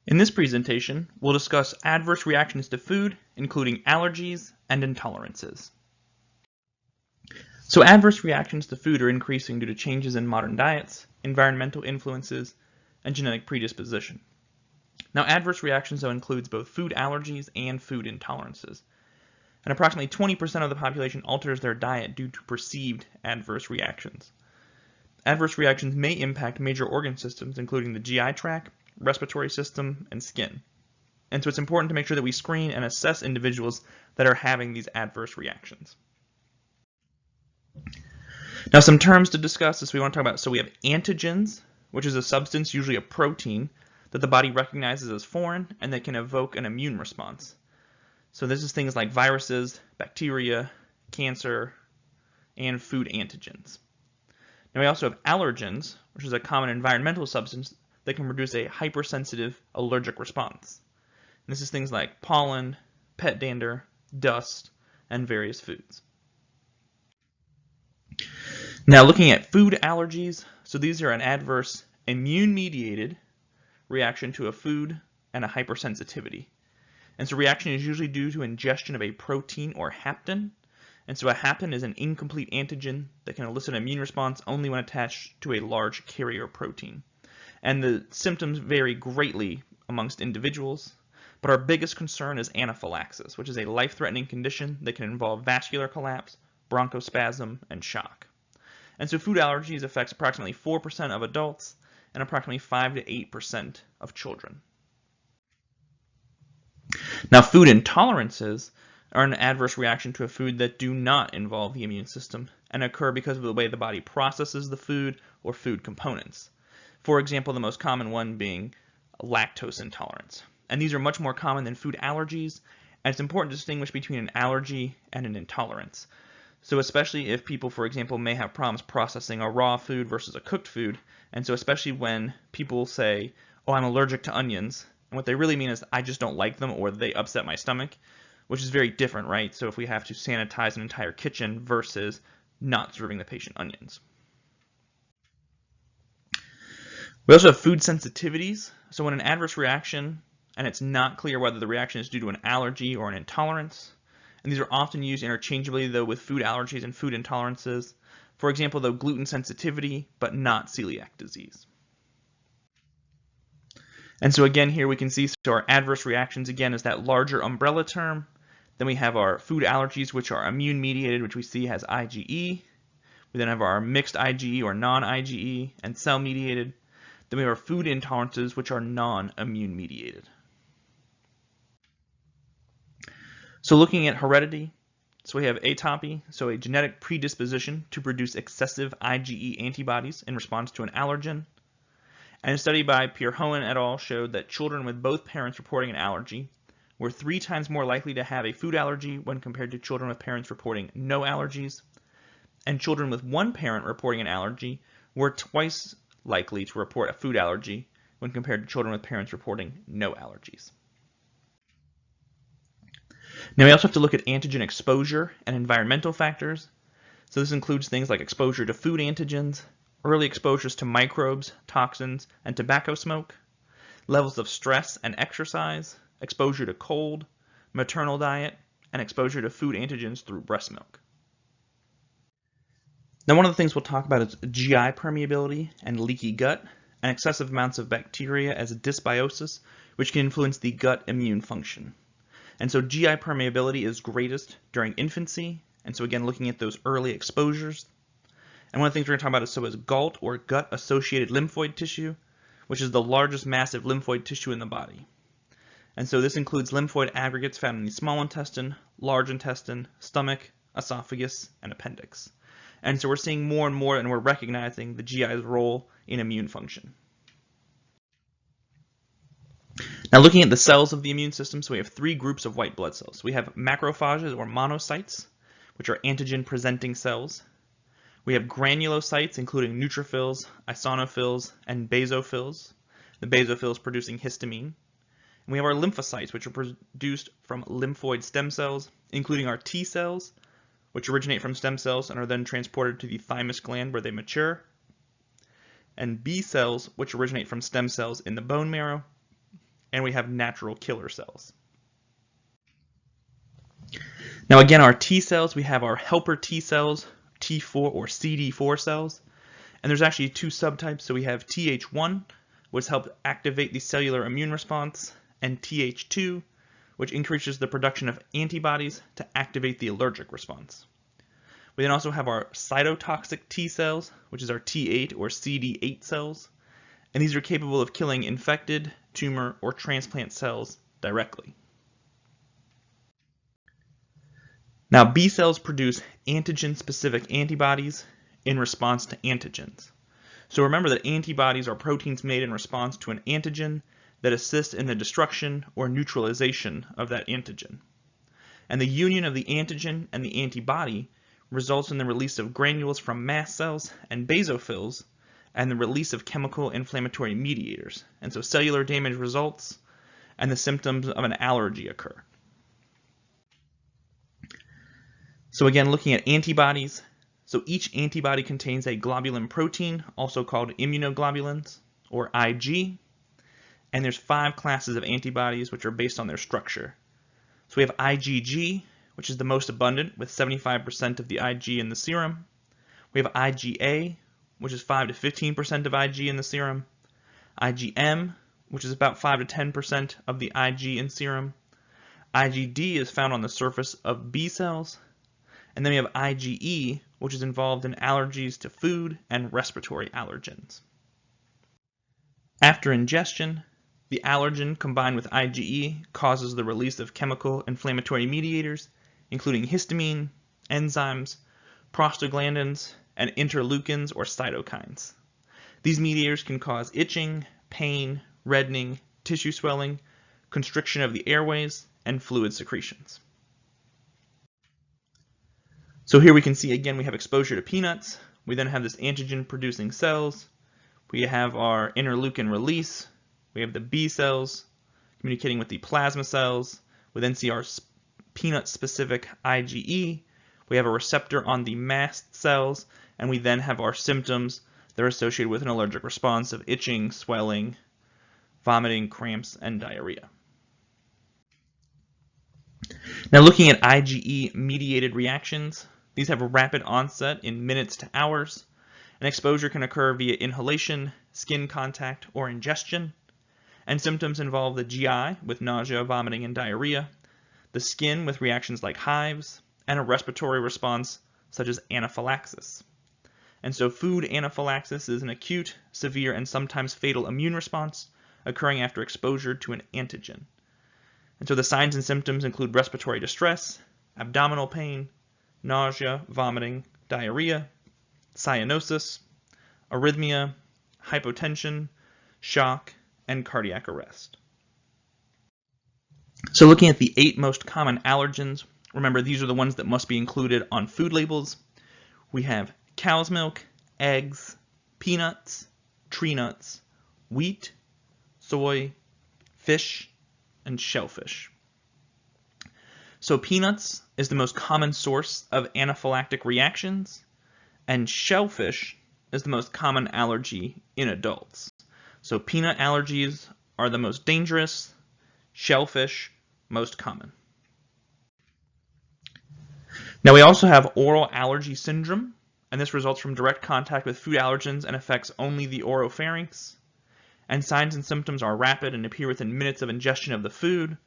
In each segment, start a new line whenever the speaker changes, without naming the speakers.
In this presentation, we'll discuss adverse reactions to food, including allergies and intolerances. So adverse reactions to food are increasing due to changes in modern diets, environmental influences, and genetic predisposition. Now, adverse reactions though includes both food allergies and food intolerances. And approximately 20% of the population alters their diet due to perceived adverse reactions. Adverse reactions may impact major organ systems, including the GI tract, respiratory system, and skin. And so it's important to make sure that we screen and assess individuals that are having these adverse reactions. Now, some terms to discuss is we want to talk about, so we have antigens, which is a substance, usually a protein, that the body recognizes as foreign and that can evoke an immune response. So this is things like viruses, bacteria, cancer, and food antigens. Now we also have allergens, which is a common environmental substance that can produce a hypersensitive allergic response. And this is things like pollen, pet dander, dust, and various foods. Now looking at food allergies, so these are an adverse immune-mediated reaction to a food and a hypersensitivity. And so reaction is usually due to ingestion of a protein or hapten. And so a hapten is an incomplete antigen that can elicit an immune response only when attached to a large carrier protein. And the symptoms vary greatly amongst individuals, but our biggest concern is anaphylaxis, which is a life-threatening condition that can involve vascular collapse, bronchospasm, and shock. And so food allergies affects approximately 4% of adults and approximately 5 to 8% of children. Now, food intolerances are an adverse reaction to a food that do not involve the immune system and occur because of the way the body processes the food or food components. For example, the most common one being lactose intolerance. And these are much more common than food allergies, and it's important to distinguish between an allergy and an intolerance. So especially if people, for example, may have problems processing a raw food versus a cooked food, and so especially when people say, oh, I'm allergic to onions, and what they really mean is I just don't like them or they upset my stomach, which is very different, right? So if we have to sanitize an entire kitchen versus not serving the patient onions. We also have food sensitivities. So when an adverse reaction, and it's not clear whether the reaction is due to an allergy or an intolerance, and these are often used interchangeably though with food allergies and food intolerances. For example, though gluten sensitivity, but not celiac disease. And so again here we can see, so our adverse reactions again is that larger umbrella term. Then we have our food allergies, which are immune mediated, which we see has IgE. We then have our mixed IgE or non-IgE and cell mediated. Then we have our food intolerances, which are non-immune mediated. So looking at heredity, so we have atopy, so a genetic predisposition to produce excessive IgE antibodies in response to an allergen. And a study by Pierre-Hohen et al. Showed that children with both parents reporting an allergy were 3 times more likely to have a food allergy when compared to children with parents reporting no allergies. And children with one parent reporting an allergy were twice likely to report a food allergy when compared to children with parents reporting no allergies. Now we also have to look at antigen exposure and environmental factors. So this includes things like exposure to food antigens, early exposures to microbes, toxins, and tobacco smoke, levels of stress and exercise, exposure to cold, maternal diet, and exposure to food antigens through breast milk. Now one of the things we'll talk about is GI permeability and leaky gut, and excessive amounts of bacteria as dysbiosis, which can influence the gut immune function. And so GI permeability is greatest during infancy, and so again looking at those early exposures. And one of the things we're going to talk about is GALT, or gut-associated lymphoid tissue, which is the largest massive lymphoid tissue in the body. And so this includes lymphoid aggregates found in the small intestine, large intestine, stomach, esophagus, and appendix. And so we're seeing more and more, and we're recognizing the GI's role in immune function. Now looking at the cells of the immune system, so we have 3 groups of white blood cells. We have macrophages or monocytes, which are antigen-presenting cells. We have granulocytes, including neutrophils, eosinophils, and basophils. The basophils producing histamine. And we have our lymphocytes, which are produced from lymphoid stem cells, including our T cells, which originate from stem cells and are then transported to the thymus gland where they mature, and B cells, which originate from stem cells in the bone marrow, and we have natural killer cells. Now again, our T cells, we have our helper T cells, T4 or CD4 cells, and there's actually two subtypes. So we have Th1, which helps activate the cellular immune response, and Th2, which increases the production of antibodies to activate the allergic response. We then also have our cytotoxic T cells, which is our T8 or CD8 cells, and these are capable of killing infected, tumor, or transplant cells directly. Now, B cells produce antigen-specific antibodies in response to antigens. So remember that antibodies are proteins made in response to an antigen that assist in the destruction or neutralization of that antigen. And the union of the antigen and the antibody results in the release of granules from mast cells and basophils and the release of chemical inflammatory mediators. And so cellular damage results and the symptoms of an allergy occur. So again, looking at antibodies, so each antibody contains a globulin protein, also called immunoglobulins, or Ig, and there's 5 classes of antibodies which are based on their structure. So we have IgG, which is the most abundant, with 75% of the Ig in the serum. We have IgA, which is 5 to 15% of Ig in the serum. IgM, which is about 5 to 10% of the Ig in serum. IgD is found on the surface of B cells. And then we have IgE, which is involved in allergies to food and respiratory allergens. After ingestion, the allergen combined with IgE causes the release of chemical inflammatory mediators, including histamine, enzymes, prostaglandins, and interleukins or cytokines. These mediators can cause itching, pain, reddening, tissue swelling, constriction of the airways, and fluid secretions. So here we can see again we have exposure to peanuts. We then have this antigen producing cells. We have our interleukin release. We have the B cells communicating with the plasma cells. We then see our peanut specific IgE. We have a receptor on the mast cells, and we then have our symptoms that are associated with an allergic response of itching, swelling, vomiting, cramps, and diarrhea. Now looking at IgE mediated reactions, these have a rapid onset in minutes to hours, and exposure can occur via inhalation, skin contact, or ingestion. And symptoms involve the GI with nausea, vomiting, and diarrhea, the skin with reactions like hives, and a respiratory response such as anaphylaxis. And so food anaphylaxis is an acute, severe, and sometimes fatal immune response occurring after exposure to an antigen. And so the signs and symptoms include respiratory distress, abdominal pain, nausea, vomiting, diarrhea, cyanosis, arrhythmia, hypotension, shock, and cardiac arrest. So looking at the 8 most common allergens, remember these are the ones that must be included on food labels. We have cow's milk, eggs, peanuts, tree nuts, wheat, soy, fish, and shellfish. So peanuts is the most common source of anaphylactic reactions, and shellfish is the most common allergy in adults. So peanut allergies are the most dangerous, shellfish most common. Now we also have oral allergy syndrome, and this results from direct contact with food allergens and affects only the oropharynx. And signs and symptoms are rapid and appear within minutes of ingestion of the food,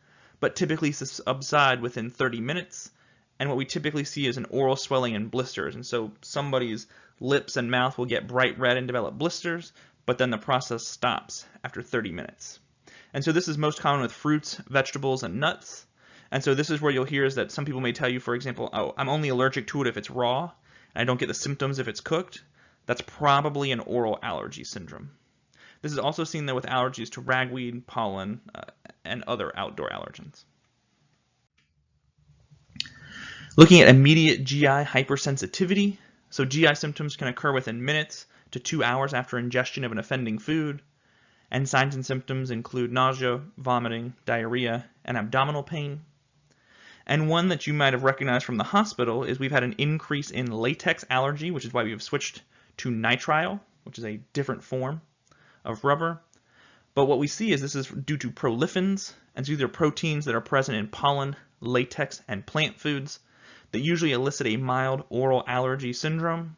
but typically subside within 30 minutes. And what we typically see is an oral swelling and blisters. And so somebody's lips and mouth will get bright red and develop blisters, but then the process stops after 30 minutes. And so this is most common with fruits, vegetables, and nuts. And so this is where you'll hear is that some people may tell you, for example, oh, I'm only allergic to it if it's raw, and I don't get the symptoms if it's cooked. That's probably an oral allergy syndrome. This is also seen though with allergies to ragweed, pollen, and other outdoor allergens. Looking at immediate GI hypersensitivity, so GI symptoms can occur within minutes to 2 hours after ingestion of an offending food, and signs and symptoms include nausea, vomiting, diarrhea, and abdominal pain. And one that you might have recognized from the hospital is we've had an increase in latex allergy, which is why we have switched to nitrile, which is a different form of rubber. But what we see is this is due to prolifins, and so these are proteins that are present in pollen, latex, and plant foods that usually elicit a mild oral allergy syndrome.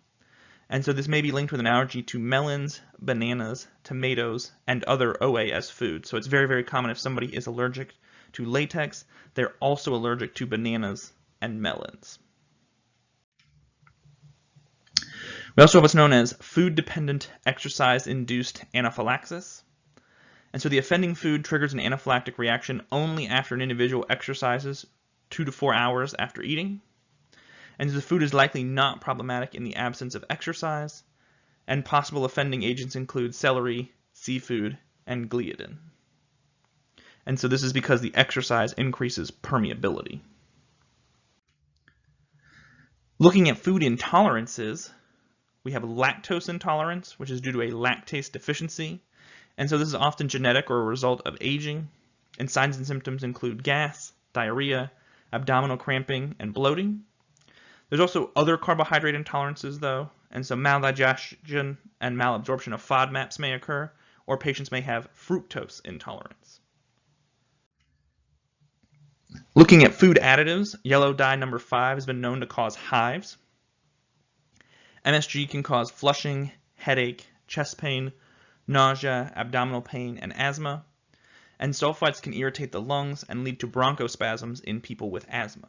And so this may be linked with an allergy to melons, bananas, tomatoes, and other OAS foods. So it's very, very common if somebody is allergic to latex, they're also allergic to bananas and melons. We also have what's known as food-dependent exercise-induced anaphylaxis. And so the offending food triggers an anaphylactic reaction only after an individual exercises 2 to 4 hours after eating. And the food is likely not problematic in the absence of exercise. And possible offending agents include celery, seafood, and gliadin. And so this is because the exercise increases permeability. Looking at food intolerances, we have lactose intolerance, which is due to a lactase deficiency. And so this is often genetic or a result of aging. And signs and symptoms include gas, diarrhea, abdominal cramping, and bloating. There's also other carbohydrate intolerances, though. And so maldigestion and malabsorption of FODMAPs may occur, or patients may have fructose intolerance. Looking at food additives, yellow dye number 5 has been known to cause hives. MSG can cause flushing, headache, chest pain, nausea, abdominal pain, and asthma. And sulfites can irritate the lungs and lead to bronchospasms in people with asthma.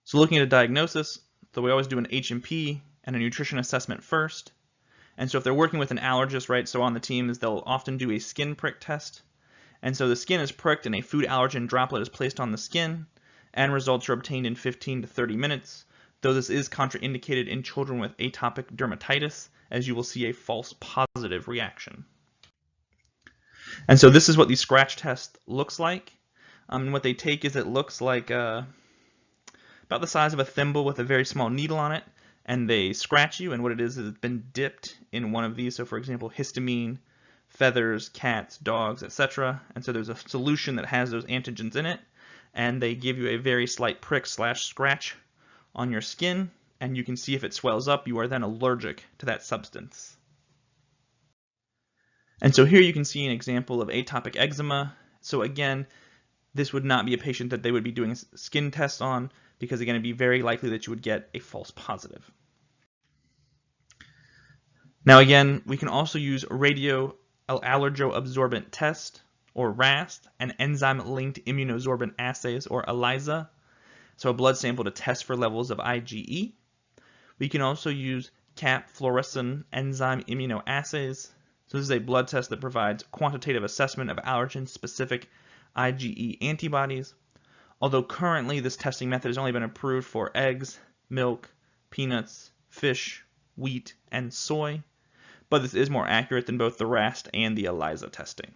So looking at a diagnosis, so we always do an H&P and a nutrition assessment first. And so if they're working with an allergist, right, so on the team is they'll often do a skin prick test. And so the skin is pricked and a food allergen droplet is placed on the skin, and results are obtained in 15 to 30 minutes. Though this is contraindicated in children with atopic dermatitis, as you will see a false positive reaction. And so this is what the scratch test looks like. What they take is it looks like about the size of a thimble with a very small needle on it, and they scratch you, and what it is it's been dipped in one of these. So for example, histamine, feathers, cats, dogs, etc. And so there's a solution that has those antigens in it, and they give you a very slight prick / scratch on your skin, and you can see if it swells up, you are then allergic to that substance. And so here you can see an example of atopic eczema. So again, this would not be a patient that they would be doing a skin test on, because again, it'd be very likely that you would get a false positive. Now again, we can also use radio allergoabsorbent test, or RAST, and enzyme-linked immunosorbent assays, or ELISA. So a blood sample to test for levels of IgE. We can also use CAP fluorescent enzyme immunoassays. So this is a blood test that provides quantitative assessment of allergen-specific IgE antibodies. Although currently this testing method has only been approved for eggs, milk, peanuts, fish, wheat, and soy. But this is more accurate than both the RAST and the ELISA testing.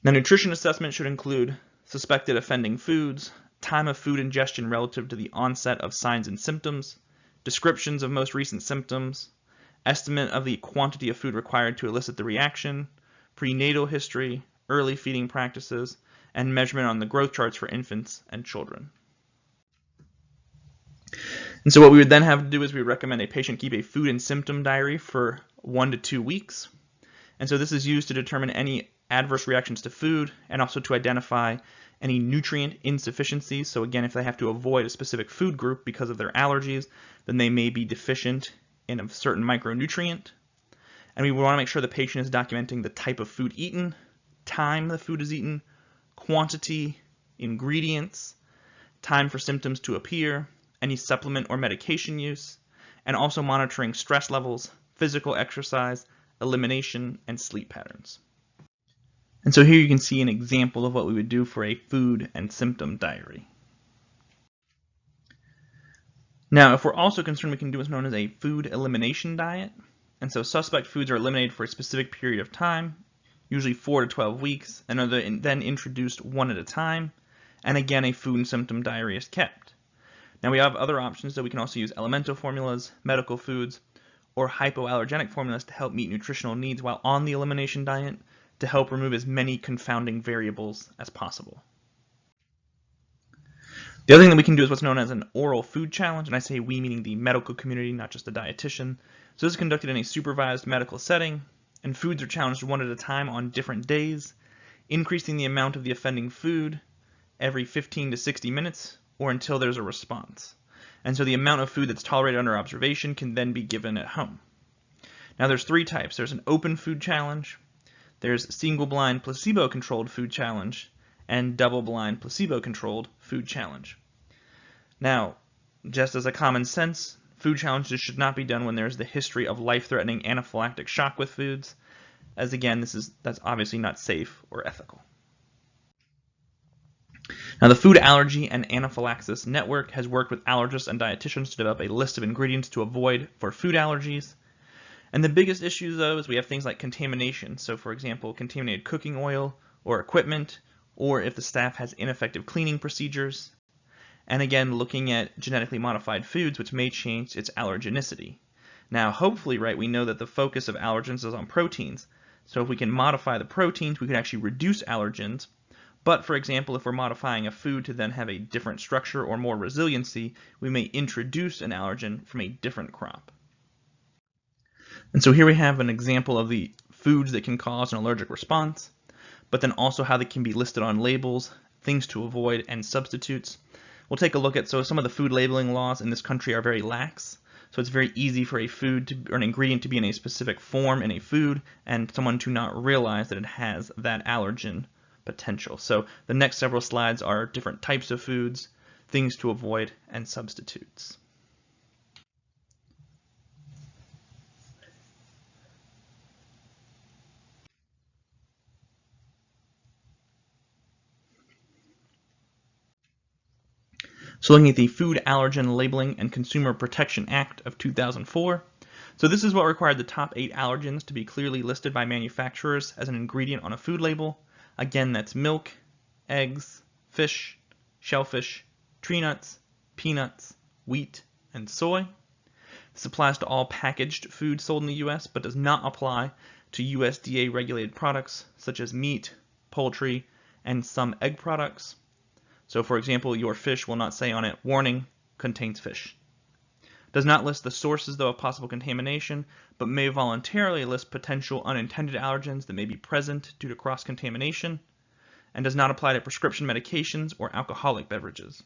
Now, nutrition assessment should include suspected offending foods, time of food ingestion relative to the onset of signs and symptoms, descriptions of most recent symptoms, estimate of the quantity of food required to elicit the reaction, prenatal history, early feeding practices, and measurement on the growth charts for infants and children. And so what we would then have to do is we would recommend a patient keep a food and symptom diary for 1 to 2 weeks. And so this is used to determine any adverse reactions to food and also to identify any nutrient insufficiencies. So again, if they have to avoid a specific food group because of their allergies, then they may be deficient in a certain micronutrient. And we want to make sure the patient is documenting the type of food eaten, time the food is eaten, quantity, ingredients, time for symptoms to appear, any supplement or medication use, and also monitoring stress levels, physical exercise, elimination, and sleep patterns. And so here you can see an example of what we would do for a food and symptom diary. Now, if we're also concerned, we can do what's known as a food elimination diet. And so suspect foods are eliminated for a specific period of time, usually 4 to 12 weeks, and are then introduced one at a time. And again, a food and symptom diary is kept. Now we have other options, so we can also use elemental formulas, medical foods, or hypoallergenic formulas to help meet nutritional needs while on the elimination diet to help remove as many confounding variables as possible. The other thing that we can do is what's known as an oral food challenge, and I say we meaning the medical community, not just the dietitian. So this is conducted in a supervised medical setting, and foods are challenged one at a time on different days, increasing the amount of the offending food every 15 to 60 minutes or until there's a response. And so the amount of food that's tolerated under observation can then be given at home. Now there's three types. There's an open food challenge, there's single-blind placebo-controlled food challenge, and double-blind placebo-controlled food challenge. Now, just as a common sense, food challenges should not be done when there's the history of life-threatening anaphylactic shock with foods, as again, that's obviously not safe or ethical. Now, the Food Allergy and Anaphylaxis Network has worked with allergists and dietitians to develop a list of ingredients to avoid for food allergies. And the biggest issue, though, is we have things like contamination. So, for example, contaminated cooking oil or equipment, or if the staff has ineffective cleaning procedures. And again, looking at genetically modified foods, which may change its allergenicity. Now, hopefully, right, we know that the focus of allergens is on proteins. So if we can modify the proteins, we can actually reduce allergens. But, for example, if we're modifying a food to then have a different structure or more resiliency, we may introduce an allergen from a different crop. And so here we have an example of the foods that can cause an allergic response, but then also how they can be listed on labels, things to avoid, and substitutes. We'll take a look at, so some of the food labeling laws in this country are very lax. So it's very easy for a food or an ingredient to be in a specific form in a food and someone to not realize that it has that allergen potential. So the next several slides are different types of foods, things to avoid, and substitutes. So looking at the Food Allergen Labeling and Consumer Protection Act of 2004. So this is what required the top 8 allergens to be clearly listed by manufacturers as an ingredient on a food label. Again, that's milk, eggs, fish, shellfish, tree nuts, peanuts, wheat, and soy. This applies to all packaged food sold in the U.S., but does not apply to USDA regulated products such as meat, poultry, and some egg products. So for example, your fish will not say on it, warning, contains fish. Does not list the sources, though, of possible contamination, but may voluntarily list potential unintended allergens that may be present due to cross-contamination, and does not apply to prescription medications or alcoholic beverages.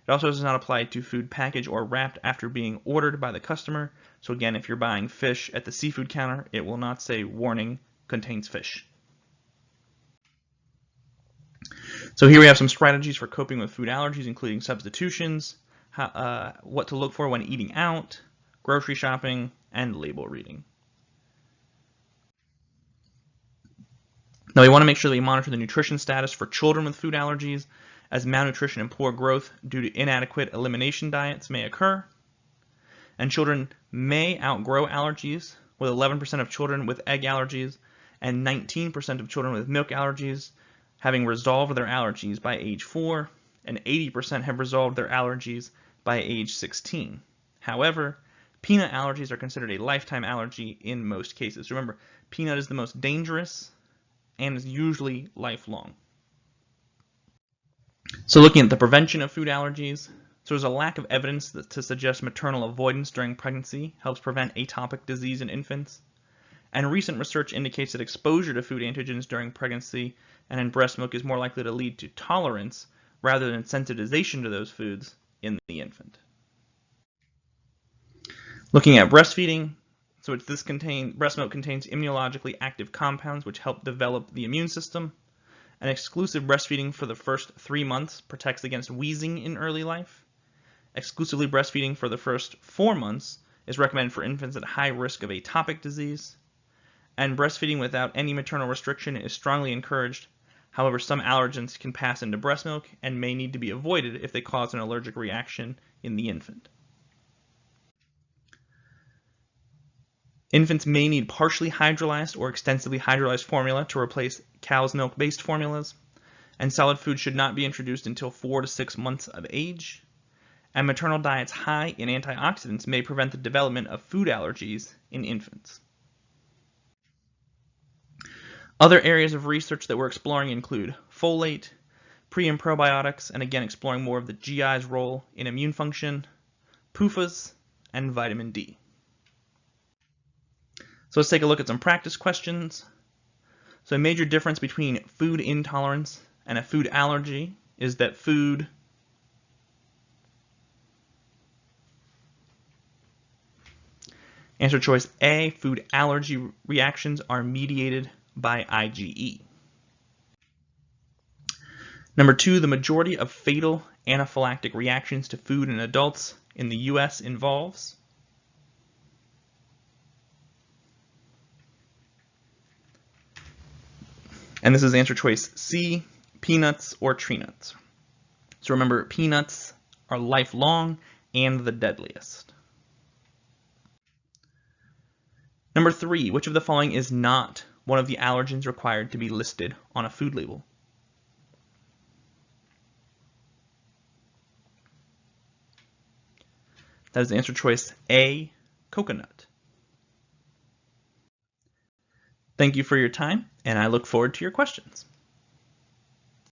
It also does not apply to food packaged or wrapped after being ordered by the customer. So again, if you're buying fish at the seafood counter, it will not say, warning, contains fish. So here we have some strategies for coping with food allergies, including substitutions, what to look for when eating out, grocery shopping, and label reading. Now we want to make sure that we monitor the nutrition status for children with food allergies, as malnutrition and poor growth due to inadequate elimination diets may occur. And children may outgrow allergies, with 11% of children with egg allergies and 19% of children with milk allergies having resolved their allergies by age 4, and 80% have resolved their allergies by age 16. However, peanut allergies are considered a lifetime allergy in most cases. Remember, peanut is the most dangerous and is usually lifelong. So looking at the prevention of food allergies, so there's a lack of evidence to suggest maternal avoidance during pregnancy helps prevent atopic disease in infants. And recent research indicates that exposure to food antigens during pregnancy and in breast milk is more likely to lead to tolerance rather than sensitization to those foods in the infant. Looking at breastfeeding, so breast milk contains immunologically active compounds which help develop the immune system. And exclusive breastfeeding for the first 3 months protects against wheezing in early life. Exclusively breastfeeding for the first 4 months is recommended for infants at high risk of atopic disease. And breastfeeding without any maternal restriction is strongly encouraged. However, some allergens can pass into breast milk and may need to be avoided if they cause an allergic reaction in the infant. Infants may need partially hydrolyzed or extensively hydrolyzed formula to replace cow's milk-based formulas, and solid food should not be introduced until 4 to 6 months of age. And maternal diets high in antioxidants may prevent the development of food allergies in infants. Other areas of research that we're exploring include folate, pre and probiotics, and again exploring more of the GI's role in immune function, PUFAs, and vitamin D. So let's take a look at some practice questions. So a major difference between food intolerance and a food allergy is that answer choice A, food allergy reactions are mediated by IgE. Number 2, the majority of fatal anaphylactic reactions to food in adults in the U.S. involves. And this is answer choice C, peanuts or tree nuts. So remember, peanuts are lifelong and the deadliest. Number 3, which of the following is not one of the allergens required to be listed on a food label? That is answer choice A, coconut. Thank you for your time, and I look forward to your questions.